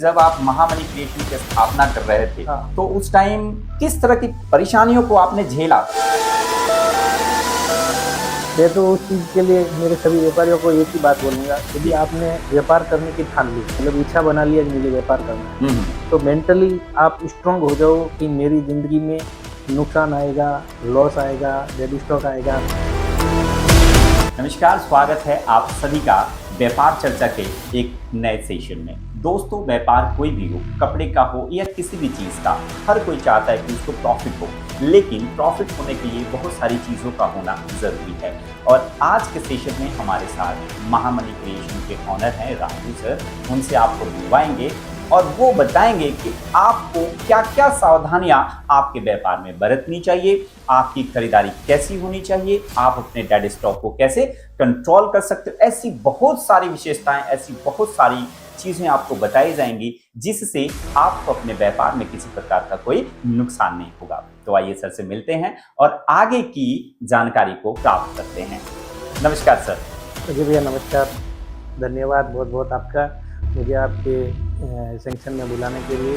जब आप महामनी क्रिएशन की स्थापना कर रहे थे, हाँ। तो उस टाइम किस तरह की परेशानियों को आपने झेला? मैं तो उस चीज़ के लिए मेरे सभी व्यापारियों को एक ही बात बोलूँगा, यदि आपने व्यापार करने की ठान ली, मतलब इच्छा बना लिया कि मुझे व्यापार करना है, तो मेंटली आप स्ट्रांग हो जाओ कि मेरी ज़िंदगी में नुकसान आएगा, लॉस आएगा, डेड स्टॉक आएगा। नमस्कार, स्वागत है आप सभी का व्यापार चर्चा के एक नए सेशन में। दोस्तों, व्यापार कोई भी हो, कपड़े का हो या किसी भी चीज़ का, हर कोई चाहता है कि उसको प्रॉफिट हो, लेकिन प्रॉफिट होने के लिए बहुत सारी चीज़ों का होना ज़रूरी है। और आज के सेशन में हमारे साथ महामनी क्रिएशन के ऑनर हैं राजू सर। उनसे आपको मिलवाएंगे और वो बताएंगे कि आपको क्या क्या सावधानियां आपके व्यापार में बरतनी चाहिए, आपकी खरीदारी कैसी होनी चाहिए, आप अपने डेड स्टॉक को कैसे कंट्रोल कर सकते हो। ऐसी बहुत सारी विशेषताएं, ऐसी बहुत सारी चीजें आपको बताई जाएंगी जिससे आपको अपने व्यापार में किसी प्रकार का कोई नुकसान नहीं होगा। तो आइए सर से मिलते हैं और आगे की जानकारी को प्राप्त करते हैं। नमस्कार सर। जी भैया नमस्कार, धन्यवाद बहुत बहुत आपका मुझे आपके सेक्शन में बुलाने के लिए,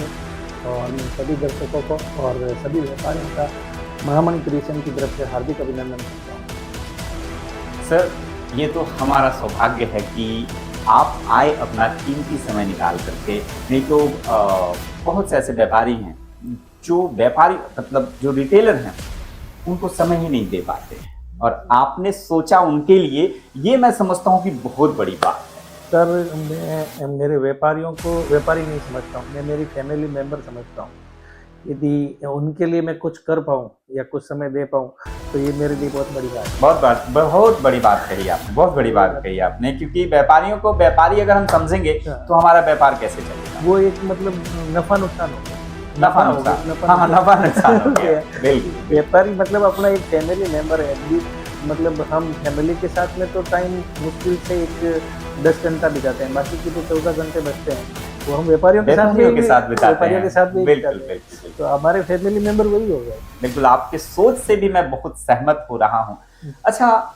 और मैं सभी दर्शकों को और सभी व्यापारियों का महामनी क्रिएशन की तरफ से हार्दिक अभिनंदन करता हूँ। सर, ये तो हमारा सौभाग्य है कि आप आए अपना कीमती समय निकाल करके। नहीं तो बहुत से ऐसे व्यापारी हैं जो व्यापारी मतलब जो रिटेलर हैं उनको समय ही नहीं दे पाते हैं, और आपने सोचा उनके लिए, ये मैं समझता हूँ कि बहुत बड़ी बात है। सर, मैं मेरे व्यापारियों को व्यापारी नहीं समझता हूँ, मैं मेरी फैमिली मेम्बर समझता हूँ। यदि उनके लिए मैं कुछ कर पाऊँ या कुछ समय दे पाऊँ तो ये मेरे लिए बहुत बड़ी बात है। बहुत बड़ी बात कही आपने, बहुत बड़ी बात कही आपने, क्योंकि व्यापारियों को व्यापारी अगर हम समझेंगे तो हमारा व्यापार कैसे चलेगा? वो एक मतलब नफा नुकसान हो गया। नफा नुकसान हो गया। बिल्कुल। व्यापारी मतलब अपना एक फैमिली मेंबर है। मतलब हम फैमिली के साथ में तो टाइम मुश्किल से एक 10 घंटा बिताते हैं, बाकी के तो 14 घंटे बचते हैं वो हम व्यापारियों के साथ बिताते हैं। बिल्कुल। तो हमारे फैमिली मेंबर वही हो गए। बिल्कुल, आपके सोच से भी मैं बहुत सहमत हो रहा हूँ। अच्छा,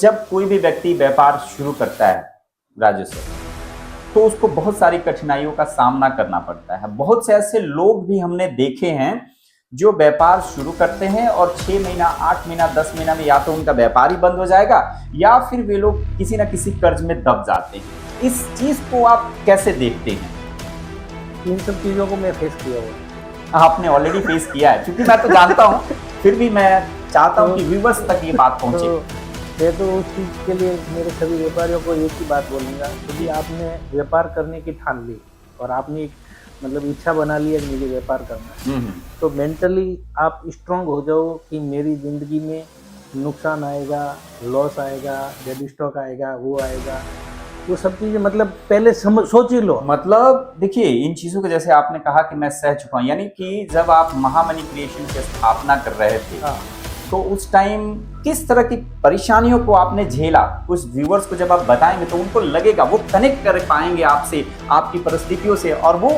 जब कोई भी व्यक्ति व्यापार शुरू करता है राजू सर, तो उसको बहुत सारी कठिनाइयों का सामना करना पड़ता है। बहुत से ऐसे लोग भी हमने देखे हैं जो व्यापार शुरू करते हैं और 6 महीना, 8 महीना, 10 महीना में या तो उनका व्यापार ही बंद हो जाएगा या फिर वे लोग किसी ना किसी कर्ज में दब जाते हैं। इस चीज को आप कैसे देखते हैं? इन सब चीज़ों को मैं फेस किया हुआ। आपने ऑलरेडी फेस किया है, क्योंकि मैं तो जानता हूँ, फिर भी मैं चाहता हूँ कि व्यूअर्स तक ये बात पहुंचे। मैं तो उस चीज़ के लिए मेरे सभी व्यापारियों को एक ही बात बोलूँगा, यदि आपने व्यापार करने की ठान ली और आपने एक मतलब इच्छा बना लिया कि मुझे व्यापार करना है, तो मेंटली आप स्ट्रांग हो जाओ कि मेरी ज़िंदगी में नुकसान आएगा, लॉस आएगा, डेड स्टॉक आएगा, वो आएगा, वो सब चीज़ें मतलब पहले सोच ही लो। मतलब देखिए, इन चीज़ों को जैसे आपने कहा कि मैं सह चुका हूँ, यानी कि जब आप महामनी क्रिएशन की स्थापना कर रहे थे, तो उस टाइम किस तरह की परेशानियों को आपने झेला, उस व्यूअर्स को जब आप बताएंगे तो उनको लगेगा, वो कनेक्ट कर पाएंगे आपसे, आपकी परिस्थितियों से, और वो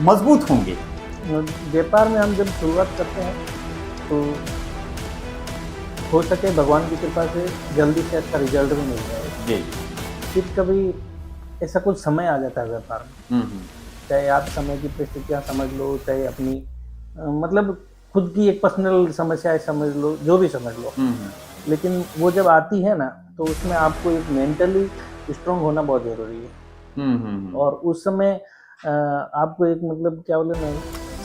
मजबूत होंगे। व्यापार में हम जब शुरुआत करते हैं तो हो सके भगवान की कृपा से जल्दी से अच्छा रिजल्ट भी मिल जाए जी। फिर कभी ऐसा कुछ समय आ जाता है व्यापार में, चाहे आप समय की परिस्थितियाँ समझ लो, चाहे अपनी मतलब खुद की एक पर्सनल समस्याएं समझ लो, जो भी समझ लो, लेकिन वो जब आती है ना तो उसमें आपको एक मेंटली स्ट्रांग होना बहुत ज़रूरी है। और उस समय आपको एक मतलब क्या बोले ना,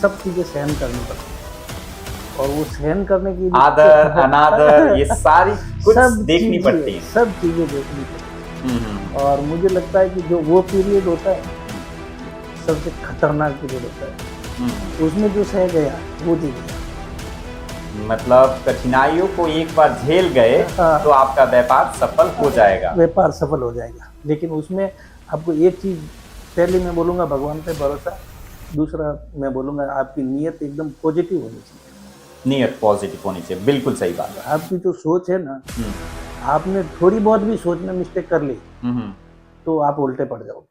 सब चीज़ें सहन करनी पड़ती है, और वो सहन करने की आदर अनादर ये सारी कुछ देखनी पड़ती है, सब चीज़ें देखनी पड़ती है। और मुझे लगता है कि जो वो पीरियड होता है सबसे खतरनाक पीरियड होता है, उसमें जो सह गया वो जीत गया। मतलब कठिनाइयों को एक बार झेल गए तो आपका व्यापार सफल हो जाएगा। व्यापार सफल हो जाएगा, लेकिन उसमें आपको एक चीज़ पहले मैं बोलूँगा, भगवान पे भरोसा। दूसरा मैं बोलूँगा आपकी नीयत एकदम पॉजिटिव होनी चाहिए। नीयत पॉजिटिव होनी चाहिए, बिल्कुल सही बात है। आपकी जो सोच है ना, आपने थोड़ी बहुत भी सोच में मिस्टेक कर ली तो आप उल्टे पड़ जाओगे।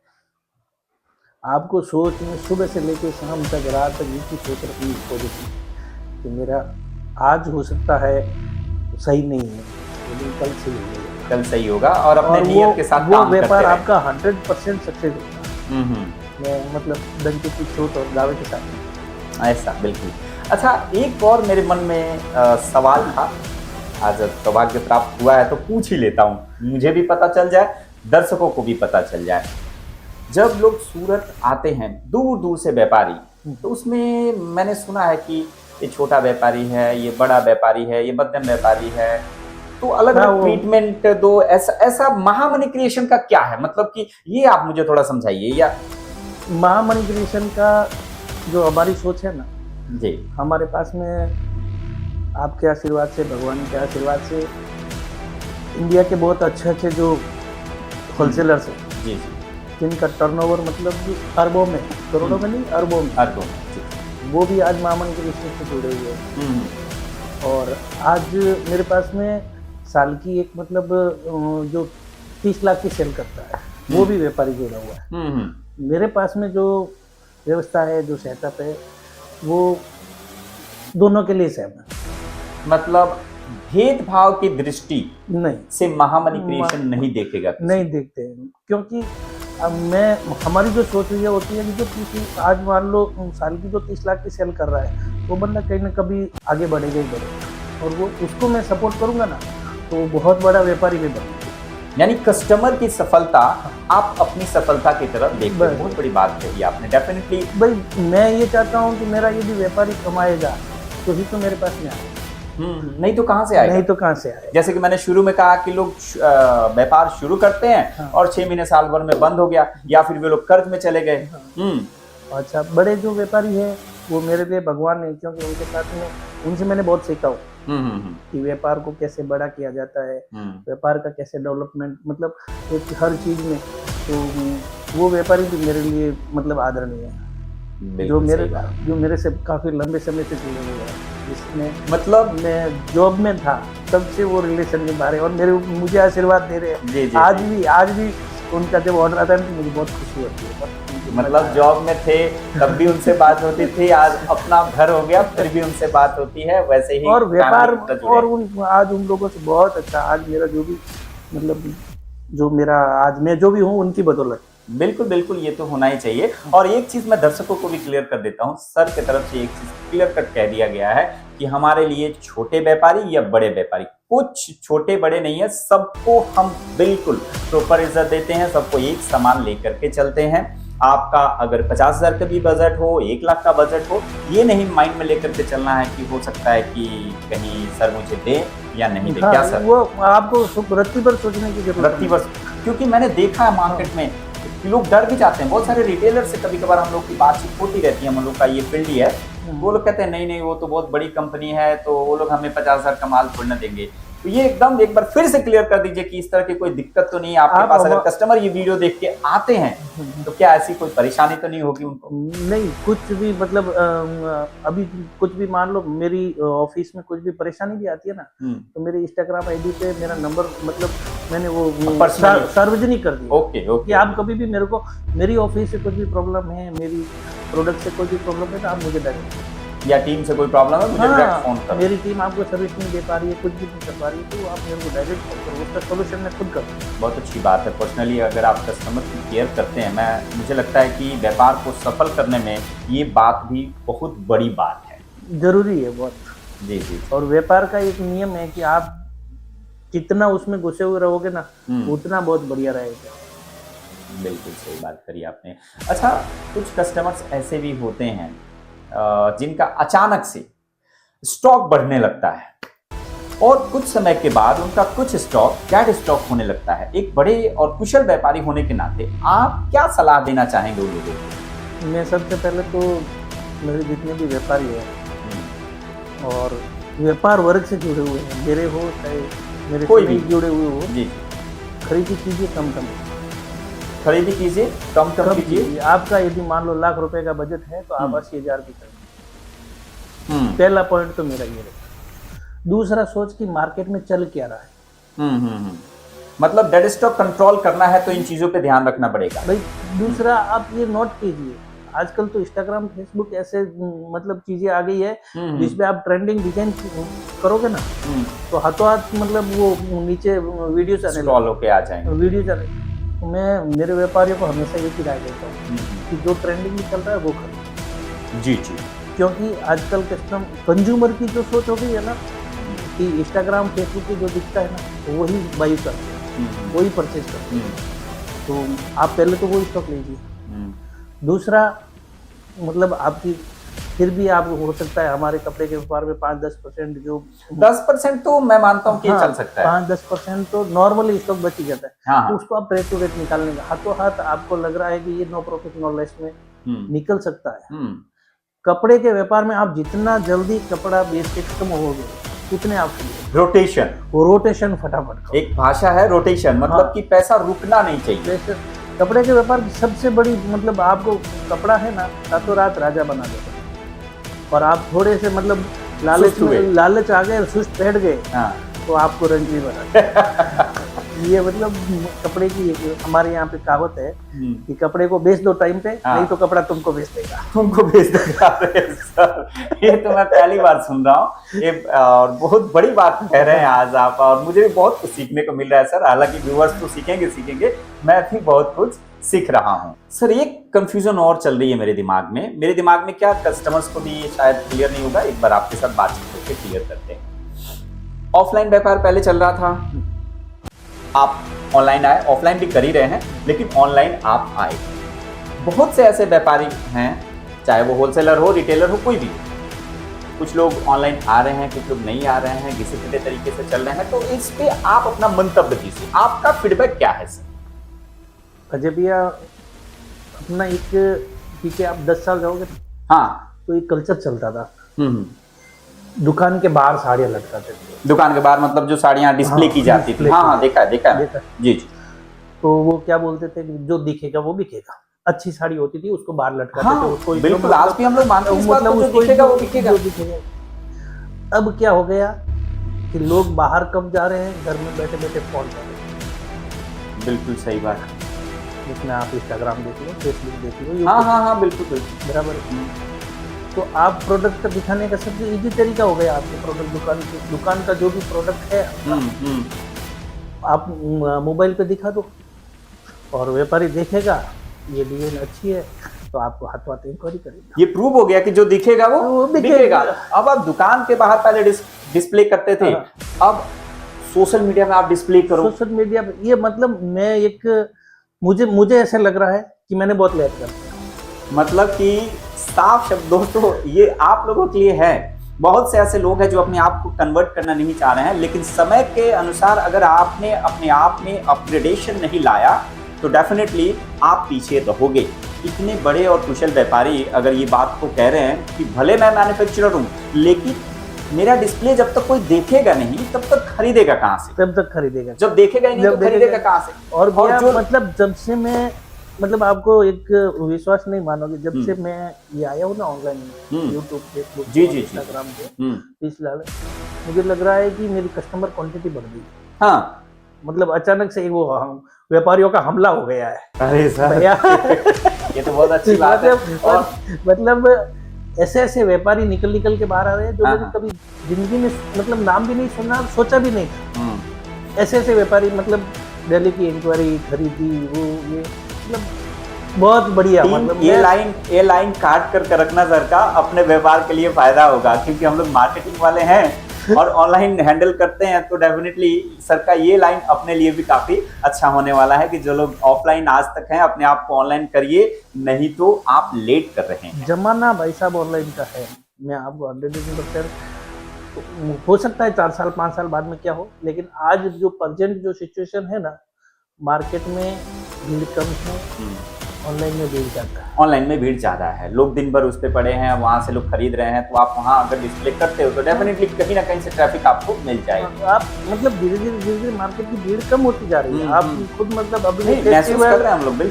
आपको सोच में सुबह से लेकर शाम तक, रात तक ये सोच रखनी पॉजिटिव कि मेरा आज हो सकता है सही नहीं है, लेकिन कल सही होगा, कल सही होगा, और अपने नियत के साथ वो व्यापार आपका 100% सक्सेस होगा। मैं मतलब डंके की चोट और दावे के साथ। ऐसा बिल्कुल। अच्छा, एक और मेरे मन में सवाल था, आज सौभाग्य प्राप्त हुआ है तो पूछ ही लेता हूँ, मुझे भी पता चल जाए, दर्शकों को भी पता चल जाए। जब लोग सूरत आते हैं दूर दूर से व्यापारी, तो उसमें मैंने सुना है कि ये छोटा व्यापारी है, ये बड़ा व्यापारी है, ये मध्यम व्यापारी है, तो अलग अलग ट्रीटमेंट दो। ऐसा ऐसा महामनी क्रिएशन का क्या है, मतलब कि ये आप मुझे थोड़ा समझाइए। या महामनी क्रिएशन का जो हमारी सोच है ना जी, हमारे पास में आपके आशीर्वाद से, भगवान के आशीर्वाद से, इंडिया के बहुत अच्छे जो होलसेलर्स हैं जी जी, जिनका टर्नओवर मतलब अरबों में, करोड़ों में नहीं, अरबों में, अरबों में, वो भी आज महामनी क्रिएशन से जुड़े हुए हैं। और आज मेरे पास में साल की एक मतलब जो 30 लाख की सेल करता है वो भी व्यापारी जुड़ा हुआ है। मेरे पास में जो व्यवस्था है, जो सेटअप है, वो दोनों के लिए सेम है। मतलब भेदभाव की दृष्टि नहीं से महामनी क्रिएशन नहीं देखेगा, नहीं देखते हैं, क्योंकि अब हमारी जो सोच ये होती है कि जो 30 आज मान लो साल की जो 30 लाख की सेल कर रहा है, वो बंदा कहीं ना कभी आगे बढ़ेगा ही बढ़ेगा, और वो उसको मैं सपोर्ट करूंगा ना तो वो बहुत बड़ा व्यापारी भी बनेगा। यानी कस्टमर की सफलता आप अपनी सफलता की तरफ देखते हैं। बहुत बड़ी बात कही आपने, डेफिनेटली। भाई मैं ये चाहता हूँ कि मेरा यदि व्यापारी कमाएगा तो ही तो मेरे पास में आएगा, नहीं तो कहाँ से आएगा? नहीं तो कहाँ से आएगा। जैसे कि मैंने शुरू में कहा कि लोग व्यापार शुरू करते हैं हाँ। और 6 महीने साल भर में बंद हो गया, या फिर वे लोग कर्ज में चले गए। अच्छा, बड़े जो व्यापारी है वो मेरे लिए भगवान है, क्योंकि उनके साथ में उनसे मैंने बहुत सीखा हूँ कि व्यापार को कैसे बड़ा किया जाता है, व्यापार का कैसे डेवलपमेंट, मतलब एक हर चीज में। तो वो व्यापारी भी मेरे लिए मतलब आदरणीय है, जो मेरे से काफी लंबे समय से जुड़े हुए हैं, जिसमें मतलब मैं जॉब में था तब से वो रिलेशन निभा रहे और मुझे आशीर्वाद दे रहे हैं। आज भी उनका जब ऑर्डर आता है तो मुझे बहुत खुशी होती है। मतलब जॉब में थे तब भी उनसे बात होती थी, आज अपना घर हो गया फिर भी उनसे बात होती है, वैसे ही और व्यापार और आज उन लोगों से बहुत अच्छा, आज मेरा जो भी मतलब जो मेरा आज मैं जो भी हूँ उनकी बदौलत। बिल्कुल बिल्कुल, ये तो होना ही चाहिए। और एक चीज मैं दर्शकों को भी क्लियर कर देता हूँ, सर की तरफ से एक चीज क्लियर कट कह दिया गया है कि हमारे लिए छोटे व्यापारी या बड़े व्यापारी कुछ छोटे बड़े नहीं है, सबको हम बिल्कुल प्रॉपर इज्जत देते हैं, सबको एक समान लेकर के चलते हैं। आपका अगर 50,000 का भी बजट हो, 1 लाख का बजट हो, ये नहीं माइंड में लेकर के चलना है कि हो सकता है कि कहीं सर मुझे दे या नहीं दे। क्या सर? वो आपको रत्ती भर सोचने की जरूरत है, क्योंकि मैंने देखा है मार्केट में लोग डर भी जाते हैं। बहुत सारे रिटेलर से कभी कभार हम लोग की बातचीत होती रहती है, हम लोग का ये फील्ड ही है, वो लोग कहते हैं नहीं नहीं वो तो बहुत बड़ी कंपनी है, तो वो लोग हमें 50,000 का माल थोड़ी ना देंगे। तो ये एकदम एक बार फिर से क्लियर कर दीजिए कि इस तरह की कोई दिक्कत तो नहीं है आपके पास। अगर कस्टमर ये वीडियो देख के आते हैं तो क्या ऐसी कोई परेशानी तो नहीं होगी उनको? नहीं, कुछ भी मतलब अभी कुछ भी मान लो मेरी ऑफिस में कुछ भी परेशानी भी आती है ना, तो मेरे इंस्टाग्राम आईडी पे मेरा नंबर मतलब मैंने वो सार्वजनिक कर दिया। ओके कि आप कभी भी मेरे को, मेरी ऑफिस से कुछ भी प्रॉब्लम है, मेरी प्रोडक्ट से कोई भी प्रॉब्लम है तो आप मुझे डायरेक्ट, या टीम से कोई प्रॉब्लम है मुझे डायरेक्ट फोन करो। मेरी टीम आपको सर्विस नहीं दे पा रही है, कुछ भी नहीं कर पा रही है, तो आप मेरे को डायरेक्ट फोन करो, उसका सोल्यूशन मैं खुद करूँ। बहुत अच्छी बात है। पर्सनली अगर आप कस्टमर की केयर करते हैं, मुझे लगता है कि व्यापार को सफल करने में ये बात भी बहुत बड़ी बात है, जरूरी है बहुत। जी जी। और व्यापार का एक नियम है कि आप जितना उसमें घुसे हुए रहोगे ना उतना बहुत बढ़िया रहेगा। बिल्कुल सही बात करी आपने। अच्छा, कुछ कस्टमर्स ऐसे भी होते हैं जिनका अचानक से स्टॉक बढ़ने लगता है और कुछ समय के बाद उनका कुछ स्टॉक डेड स्टॉक होने लगता है। एक बड़े और कुशल व्यापारी होने के नाते आप क्या सलाह देना चाहेंगे उन लोगों को? मैं सबसे पहले तो मेरे जितने भी व्यापारी हैं और व्यापार वर्ग से जुड़े हुए हैं, मेरे हो चाहे मेरे कोई भी जुड़े हुए हो, जी, खरीदी कीजिए कम कम, खरीदी कीजिए कम कम कीजिए। आपका यदि मान लो लाख रुपए का बजट है तो आप 80,000 की करें। पहला पॉइंट तो मेरा ये है। दूसरा, सोच कि मार्केट में चल क्या रहा है। मतलब डेड स्टॉक कंट्रोल करना है तो इन चीजों पे ध्यान रखना पड़ेगा भाई। दूसरा, आप ये नोट कीजिए, आजकल तो इंस्टाग्राम फेसबुक ऐसे मतलब चीजें आ गई है जिसमें आप ट्रेंडिंग डिजाइन करोगे ना तो हाथों हाथ मतलब वो नीचे वीडियोस आने स्क्रॉल होके आ जाएंगे, वीडियोस आने। मैं मेरे व्यापारियों को हमेशा एक ही राय देता हूँ कि जो ट्रेंडिंग में चल रहा है वो खरीदो। जी जी। क्योंकि आजकल कंज्यूमर की जो सोच हो गई है ना कि इंस्टाग्राम फेसबुक पे जो दिखता है ना वही बाई करते हैं, वही परचेज करते हैं। तो आप पहले तो वो स्टॉक लीजिए। दूसरा मतलब आपकी फिर भी आप हो सकता है हमारे कपड़े के व्यापार में 5-10% जो 10% तो मैं मानता हूँ कि हाँ, चल सकता है। 5-10% तो नॉर्मली स्टॉक बच ही जाता है। हाँ, तो हाँ। उसको आप रेट टू रेट निकालने का हाथों हाथ आपको लग रहा है कि ये नो प्रॉफिट नो लॉस में निकल सकता है। कपड़े के व्यापार में आप जितना जल्दी कपड़ा बेच के खत्म होगे उतने आप रोटेशन, वो रोटेशन फटाफट करो। एक भाषा है रोटेशन, मतलब हाँ। कि पैसा रुकना नहीं चाहिए। जैसे कपड़े के व्यापार की सबसे बड़ी मतलब आपको कपड़ा है ना रातों रात राजा बना देगा और आप थोड़े से मतलब लालच आ गए सुस्त बैठ गए तो आपको रंजी बना ये मतलब कपड़े की हमारे यहाँ पे कहावत है कि कपड़े को बेच दो टाइम पे नहीं तो कपड़ा तुमको बेच देगा। तुमको बेच देगा। सर ये तो मैं पहली बार सुन रहा हूँ ये, और बहुत बड़ी बात कह रहे हैं आज आप, और मुझे भी बहुत कुछ सीखने को मिल रहा है सर। हालांकि व्यूअर्स तो सीखेंगे, मैं भी बहुत कुछ सीख रहा हूँ। सर एक कंफ्यूजन और चल रही है मेरे दिमाग में क्या कस्टमर्स को भी शायद क्लियर नहीं होगा, एक बार आपके साथ बातचीत करके क्लियर करते हैं। ऑफलाइन व्यापार पहले चल रहा था, आप ऑनलाइन आए, ऑफलाइन भी कर ही रहे हैं लेकिन ऑनलाइन आप आए। बहुत से ऐसे व्यापारी हैं, चाहे वो होलसेलर हो, रिटेलर हो, कोई भी, कुछ लोग ऑनलाइन आ रहे हैं, कुछ लोग नहीं आ रहे हैं, घिसे पिटे तरीके से चल रहे हैं। तो इस पे आप अपना मंतव्य दीजिए, आपका फीडबैक क्या है सर? अजय भैया अपना एक पीछे आप 10 साल जाओगे हाँ, तो एक कल्चर चलता था। दुकान के बाहर साड़ियाँ लटकाते थे। दुकान के बाहर मतलब जो साड़ियाँ डिस्प्ले की जाती थी। हाँ, देखा है। जी। तो वो क्या बोलते थे कि जो दिखेगा वो बिकेगा। अच्छी साड़ी होती थी उसको बाहर लटकाते थे। उसको बिल्कुल, आज भी हम लोग मानते हैं इस बात को, जो दिखेगा वो बिकेगा। अब क्या हो गया कि लोग बाहर कब जा रहे हैं, घर में बैठे बैठे फोन कर रहे हैं। बिल्कुल सही बात। जिसमें आप इंस्टाग्राम देख लो, फेसबुक देख लो। हाँ, बिल्कुल बराबर। तो आप प्रोडक्ट दिखाने का सबसे इजी तरीका हो गया आपके प्रोडक्ट दुकान का जो भी प्रोडक्ट है आप मोबाइल पे दिखा दो और व्यापारी देखेगा ये डिजाइन अच्छी है तो आपको हाथों हाथ इंक्वायरी करेगा। ये प्रूव हो गया कि जो दिखेगा वो बिकेगा। अब आप दुकान के बाहर पहले डिस्प्ले करते थे, अब सोशल मीडिया में आप डिस्प्ले करो। सोशल मीडिया पे ये मतलब मैं एक मुझे ऐसा लग रहा है कि मैंने बहुत लेट कर दिया। मतलब कि साफ शब्द दोस्तों ये आप लोगों के लिए है। बहुत से ऐसे लोग हैं जो अपने आप को कन्वर्ट करना नहीं चाह रहे हैं, लेकिन समय के अनुसार अगर आपने अपने आप में अपग्रेडेशन नहीं लाया तो डेफिनेटली आप पीछे रहोगे। इतने बड़े और कुशल व्यापारी अगर ये बात को कह रहे हैं कि भले मैं मैन्युफैक्चरर हूँ लेकिन मेरा डिस्प्ले जब तक कोई देखेगा नहीं तब तक खरीदेगा कहाँ से? तब तक खरीदेगा, जब देखेगा ही नहीं तो खरीदेगा कहाँ से? और जो मतलब जब से मैं मतलब आपको एक विश्वास नहीं मानोगे, जब से मैं ये आया हूँ ना ऑनलाइन यूट्यूब फेसबुक इंस्टाग्राम पे, फिलहाल मुझे लग रहा है कि मेरी कस्टमर क्वांटिटी बढ़ गई। हाँ, मतलब अचानक से वो व्यापारियों का हमला हो गया है। अरे सर भैया ये तो बहुत अच्छी बात है। और मतलब ऐसे व्यापारी निकल के बाहर आ रहे हैं जो मैंने कभी जिंदगी में मतलब नाम भी नहीं सुना, सोचा भी नहीं था। ऐसे व्यापारी मतलब दिल्ली की इंक्वायरी, खरीदी, वो ये मतलब बहुत बढ़िया। मतलब ये लाइन काट कर रखना सर का, अपने व्यापार के लिए फायदा होगा, क्योंकि हम लोग मार्केटिंग वाले हैं और ऑनलाइन हैंडल करते हैं। तो डेफिनेटली सर का ये लाइन अपने लिए भी काफी अच्छा होने वाला है कि जो लोग ऑफलाइन आज तक हैं अपने आप को ऑनलाइन करिए, नहीं तो आप लेट कर रहे हैं। जमाना भाई साहब ऑनलाइन का है। मैं आपको 100% हो सकता है 4 साल 5 साल बाद में क्या हो, लेकिन आज जो प्रेजेंट जो सिचुएशन है ना, मार्केट में भीड़ कम है, ऑनलाइन में भीड़ ज़्यादा है। ऑनलाइन में भीड़ ज़्यादा है, लोग दिन भर उस पर पड़े हैं, वहाँ से लोग खरीद रहे हैं। तो आप वहाँ अगर डिस्प्ले करते हो तो डेफिनेटली कहीं ना कहीं से ट्रैफिक आपको मिल जाएगी। आप मतलब धीरे धीरे मार्केट की भीड़ कम होती जा रही है। आप खुद मतलब अभी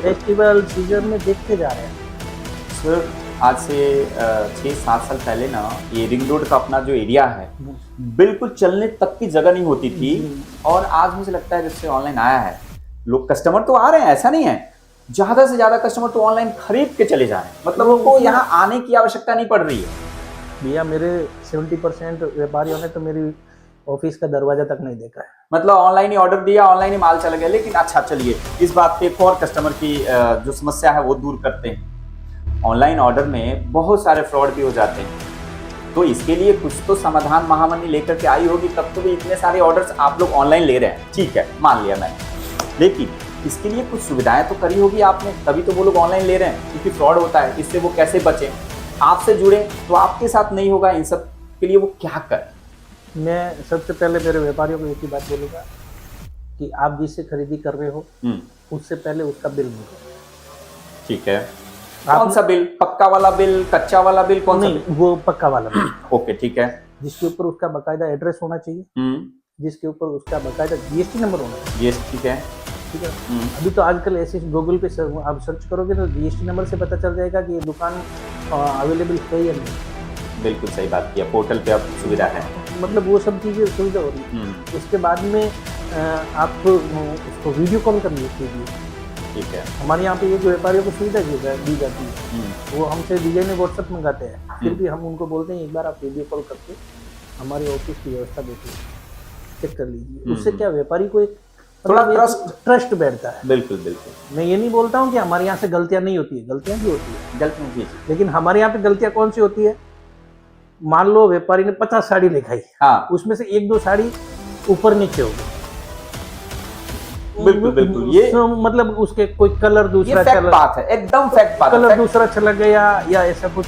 फेस्टिवल सीजन में देखते जा रहे हैं। सर आज से 6-7 साल पहले ना ये रिंग रोड का अपना जो एरिया है बिल्कुल चलने तक की जगह नहीं होती थी, और आज मुझे लगता है जब से ऑनलाइन आया है लोग कस्टमर तो आ रहे हैं, ऐसा नहीं है, ज्यादा से ज्यादा कस्टमर तो ऑनलाइन खरीद के चले जा रहे हैं। मतलब उनको यहाँ आने की आवश्यकता नहीं पड़ रही है। भैया मेरे 70% व्यापारियों ने तो मेरी ऑफिस का दरवाजा तक नहीं देखा है। मतलब ऑनलाइन ही ऑर्डर दिया, ऑनलाइन ही माल चला गया। लेकिन अच्छा चलिए, इस बात पे एक और कस्टमर की जो समस्या है वो दूर करते हैं। ऑनलाइन ऑर्डर में बहुत सारे फ्रॉड भी हो जाते हैं, तो इसके लिए कुछ तो समाधान महामनी लेकर के आई होगी, तब तो भी इतने सारे ऑर्डर्स आप लोग ऑनलाइन ले रहे हैं। ठीक है, मान लिया मैं, लेकिन इसके लिए कुछ सुविधाएं तो करी होगी आपने, तभी तो वो लोग ऑनलाइन ले रहे हैं। क्योंकि फ्रॉड होता है, इससे वो कैसे बचें? आपसे जुड़े तो आपके साथ नहीं होगा, इन सब के लिए वो क्या करें? मैं सबसे पहले मेरे व्यापारियों को एक ही बात बोलूँगा कि आप जिससे खरीदी कर रहे हो उससे पहले उसका बिल निकालो। ठीक है, कौन सा बिल? पक्का वाला बिल, कच्चा वाला बिल, कौन सा बिल? वो पक्का वाला बिल। ओके, ठीक है। जिसके ऊपर उसका बकायदा एड्रेस होना चाहिए, जिसके ऊपर उसका बकायदा जीएसटी नंबर होना चाहिए। जीएसटी, ठीक है। ठीक है। अभी तो आजकल ऐसे गूगल पे आप सर्च करोगे तो जीएसटी नंबर से पता चल जाएगा कि ये दुकान अवेलेबल है या नहीं। बिल्कुल सही बात किया, पोर्टल पे अब सुविधा है। मतलब वो सब चीज़ें सुविधा हो रही है। उसके बाद में आप उसको वीडियो कॉल कर लीजिए। ठीक है। हमारे यहाँ पे ये जो व्यापारियों को सुविधा दी जाती है, वो हमसे डिजाइन व्हाट्सएप मंगाते हैं, फिर भी हम उनको बोलते हैं एक बार आप वीडियो कॉल करके हमारे ऑफिस की व्यवस्था देखिए, चेक कर लीजिए। उससे क्या व्यापारी को एक थोड़ा ट्रस्ट बैठता है। बिल्कुल बिल्कुल। मैं ये नहीं बोलता हूँ कि हमारे यहाँ से गलतियाँ नहीं होती है, गलतियाँ भी होती है, गलतियाँ भी, लेकिन हमारे यहाँ पे गलतियाँ कौन सी होती है? मान लो व्यापारी ने 50 साड़ी लिखाई, हाँ, उसमें से 1-2 साड़ी ऊपर नीचे हो गई। बिल्कुल बिल्कुल, ये मतलब उसके कोई कलर दूसरा चला, बात है, एकदम फैक्ट बात है, कलर दूसरा चला गया या ऐसा कुछ।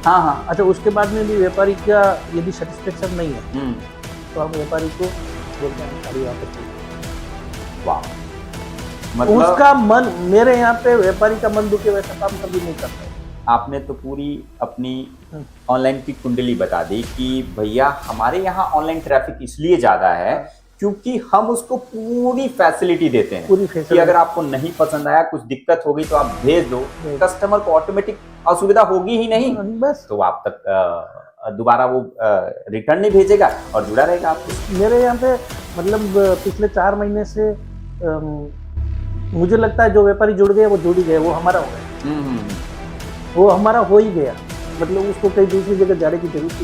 हाँ हाँ। अच्छा, उसके बाद में भी व्यापारी का यदि सेटिस्फेक्शन नहीं है तो हम व्यापारी को बोलते हैं साड़ी वापस दो। वाह, मतलब उसका मन, मेरे यहाँ पे व्यापारी का मन दुखे वैसा काम कभी नहीं करता है। आपने तो पूरी अपनी ऑनलाइन की कुंडली बता दी कि भैया हमारे यहाँ ऑनलाइन ट्रैफिक इसलिए ज्यादा है क्योंकि हम उसको पूरी फैसिलिटी देते हैं कि अगर आपको नहीं पसंद आया, कुछ दिक्कत हो गई तो आप भेज दो, कस्टमर को ऑटोमेटिक असुविधा होगी ही नहीं, बस तो आप तक दोबारा वो रिटर्न नहीं भेजेगा और जुड़ा रहेगा आपको। मेरे यहाँ पे मतलब पिछले 4 महीने से मुझे लगता है जो व्यापारी जुड़ गए वो जुड़ ही गए, वो हमारा हो गया, वो हमारा हो ही गया। मतलब उसको कहीं दूसरी जगह जाने की जरूरत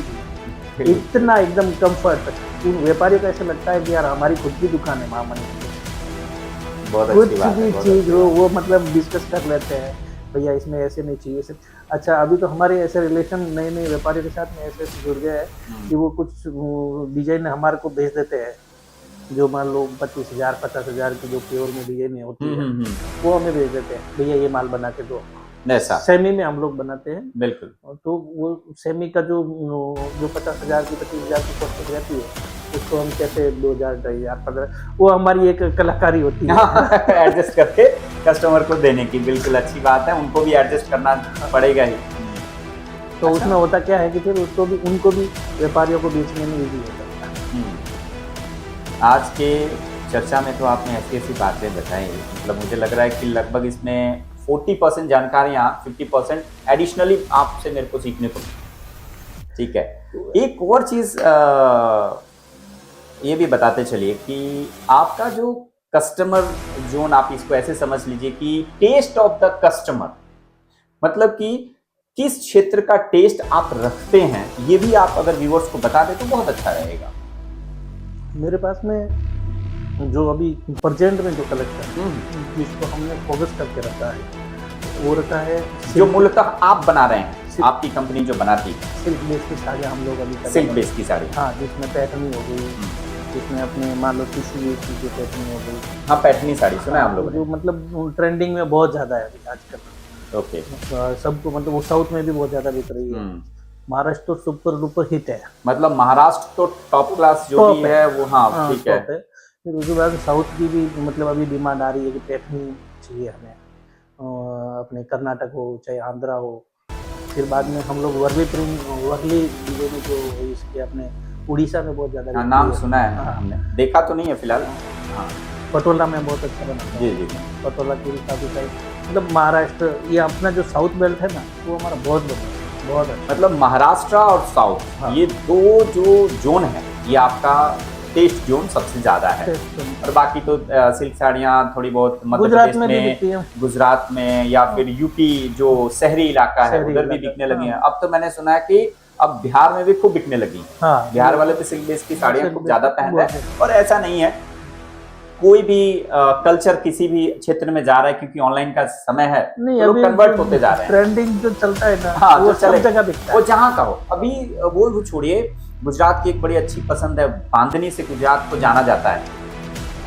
नहीं, इतना एकदम कम्फर्ट। उन व्यापारियों को ऐसा लगता है कि यार हमारी खुद की दुकान है महामनी, कुछ भी चीज हो वो मतलब डिस्कस कर लेते हैं, भैया इसमें ऐसे नहीं चाहिए ऐसे। अच्छा, अभी तो हमारे ऐसे रिलेशन नए नए व्यापारियों के साथ में ऐसे जुड़ गए हैं कि वो कुछ डिजाइन हमारे को भेज देते हैं, जो मान लो 25,000 50,000 की जो प्योर में डिजाइन होती है वो हमें भेज देते हैं, भैया ये माल बना के दो। ऐसा सेमी में हम लोग बनाते हैं। बिल्कुल। तो वो सेमी का जो 50,000 की 25,000 की कॉस्ट रहती है उसको हम कैसे 2,000 2,500 15, वो हमारी एक कलाकारी होती है एडजस्ट करके कस्टमर को देने की। बिल्कुल अच्छी बात है, उनको भी एडजस्ट करना पड़ेगा ही। तो उसमें होता क्या है कि फिर उसको भी, उनको भी, व्यापारियों को बेचने में ईजी होता है। आज के चर्चा में तो आपने ऐसी ऐसी बातें बताई, मतलब मुझे लग रहा है कि लगभग इसमें 40% जानकारियाँ, 50% एडिशनली आपसे मेरे को सीखने को मिली। ठीक है, एक और चीज़ ये भी बताते चलिए कि आपका जो कस्टमर जोन, आप इसको ऐसे समझ लीजिए कि टेस्ट ऑफ द कस्टमर, मतलब कि किस क्षेत्र का टेस्ट आप रखते हैं, ये भी आप अगर व्यूअर्स को बता दें तो बहुत अच्छा रहेगा। मेरे पास में जो अभी प्रेजेंट में जो कलेक्शन जिसको हमने फोकस करके रखा है वो रखा है, जो मूलतः आप बना रहे हैं, आपकी कंपनी जो बनाती है सिल्क बेस की साड़ियाँ हम लोग अभी सिल्क बेस की साड़ी, हाँ, जिसमें पैटर्नी हो गई, जिसमें अपने मान लो किसी बेस की जो पैटर्नी हो गई, हाँ पैटर्नी साड़ी सुना है हम लोग, जो मतलब ट्रेंडिंग में बहुत ज़्यादा है अभी आजकल। ओके, सबको मतलब वो साउथ में भी बहुत ज़्यादा बिक रही है। महाराष्ट्र तो सुपर डुपर हिट है, मतलब महाराष्ट्र तो टॉप क्लास जो भी है वो, हाँ ठीक है। फिर उसके बाद साउथ की भी मतलब अभी डिमांड आ रही है कि पैटर्नी चाहिए हमें, अपने कर्नाटक हो चाहे आंध्रा हो। फिर बाद में हम लोग वर्ली डिजाइन जो इसके अपने उड़ीसा में बहुत ज़्यादा, नाम सुना है, हमने देखा तो नहीं है फिलहाल। हाँ, पटोला में बहुत अच्छा बनाता है। जी जी, पटोला की काफ़ी सारी, मतलब महाराष्ट्र, ये अपना जो साउथ बेल्ट है ना वो हमारा बहुत बढ़िया, बहुत अच्छा। मतलब महाराष्ट्र और साउथ, हाँ, ये दो जो जोन है, ये आपका टेस्ट जोन सबसे ज्यादा है। और बाकी तो सिल्क साड़ियाँ थोड़ी बहुत मध्य प्रदेश में, गुजरात में, या फिर यूपी जो शहरी इलाका है उधर भी बिकने लगे हैं। अब तो मैंने सुना है कि अब बिहार में भी खूब बिकने लगी। हाँ, बिहार वाले तो सिल्क बेस की साड़ियाँ खूब ज्यादा पहन रहे हैं। बहुत और ऐसा नहीं है, कोई भी कल्चर किसी भी क्षेत्र में जा रहा है, क्योंकि ऑनलाइन का समय है नहीं, तो लोग अभी कन्वर्ट होते जा रहे हैं। ट्रेंडिंग जो चलता है ना, हाँ, वो जो चले, सब जगह दिखता वो है। जहाँ का हो। अभी वो छोड़िए, गुजरात की एक बड़ी अच्छी पसंद है, बांधनी से गुजरात को जाना जाता है।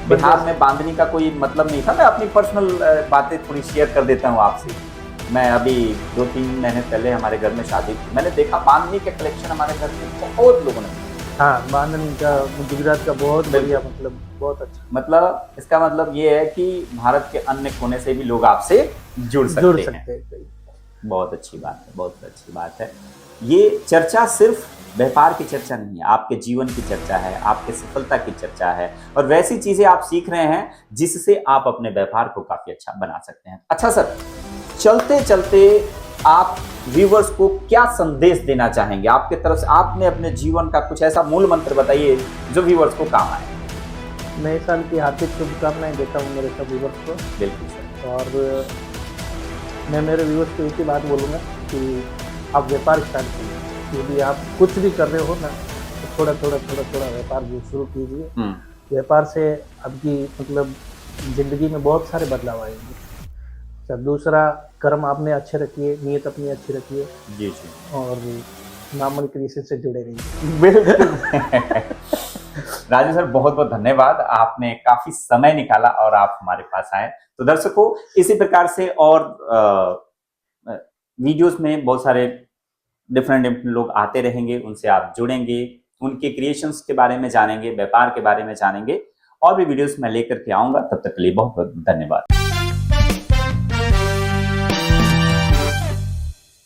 बिहार में बांधनी का कोई मतलब नहीं था। मैं अपनी पर्सनल बातें थोड़ी शेयर कर देता हूँ आपसे। मैं अभी 2-3 महीने पहले हमारे घर में शादी थी, मैंने देखा बांधनी के कलेक्शन हमारे घर में बहुत लोगों ने। हाँ, बांधनी का गुजरात का बहुत बढ़िया, मतलब बहुत अच्छा। मतलब इसका मतलब ये है कि भारत के अन्य कोने से भी लोग आपसे जुड़ सकते हैं। बहुत अच्छी बात है, बहुत अच्छी बात है। ये चर्चा सिर्फ व्यापार की चर्चा नहीं है, आपके जीवन की चर्चा है, आपके सफलता की चर्चा है, और वैसी चीजें आप सीख रहे हैं जिससे आप अपने व्यापार को काफी अच्छा बना सकते हैं। अच्छा सर, चलते चलते आप व्यूवर्स को क्या संदेश देना चाहेंगे? आपके तरफ से आपने अपने जीवन का कुछ ऐसा मूल मंत्र बताइए जो व्यूवर्स को काम आए। नए साल की हार्दिक शुभकामनाएं देता हूँ मेरे सब व्यूवर्स को। बिल्कुल सर। और मैं मेरे व्यूवर्स को एक ही बात बोलूँगा कि आप व्यापार स्टार्ट कीजिए। यदि आप कुछ भी कर रहे हो ना, तो थोड़ा थोड़ा व्यापार जो शुरू कीजिए। व्यापार से आपकी मतलब ज़िंदगी में बहुत सारे बदलाव आएंगे। अच्छा, दूसरा, कर्म आपने अच्छे रखिए, नीयत अपनी अच्छी रखिए जी जी। और नामन क्रिएशन से जुड़े रहिए। बिल्कुल। राजू सर, बहुत बहुत धन्यवाद, आपने काफी समय निकाला और आप हमारे पास आए। तो दर्शकों, इसी प्रकार से और वीडियोस में बहुत सारे डिफरेंट लोग आते रहेंगे, उनसे आप जुड़ेंगे, उनके क्रिएशंस के बारे में जानेंगे, व्यापार के बारे में जानेंगे, और भी वीडियोस मैं लेकर के आऊंगा। तब तक के लिए बहुत बहुत धन्यवाद।